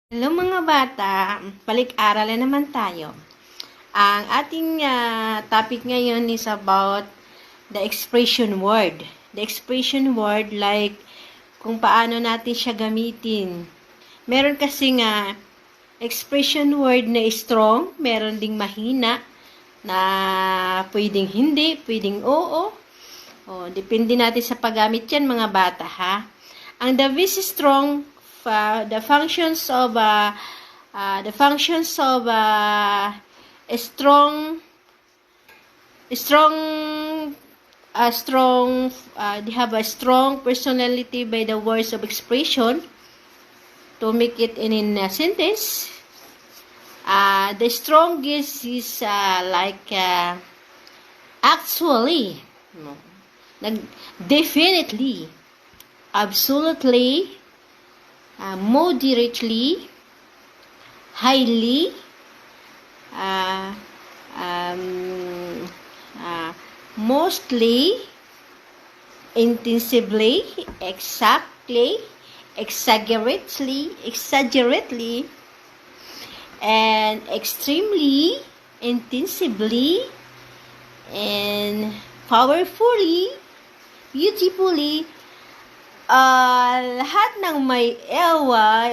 Hello mga bata, balik-aralan naman tayo. Ang ating topic ngayon is about the expression word. The expression word like kung paano natin siya gamitin. Meron kasi nga expression word na strong, meron ding mahina na pwedeng hindi, pwedeng oo. Depende natin sa paggamit yan mga bata ha. Ang the very strong the functions of a they have a strong personality by the words of expression to make it in a sentence. The strongest is actually, no, definitely, absolutely, moderately, highly, mostly, intensively, exactly, exaggerately, and extremely, intensively, and powerfully, beautifully, lahat ng may ewa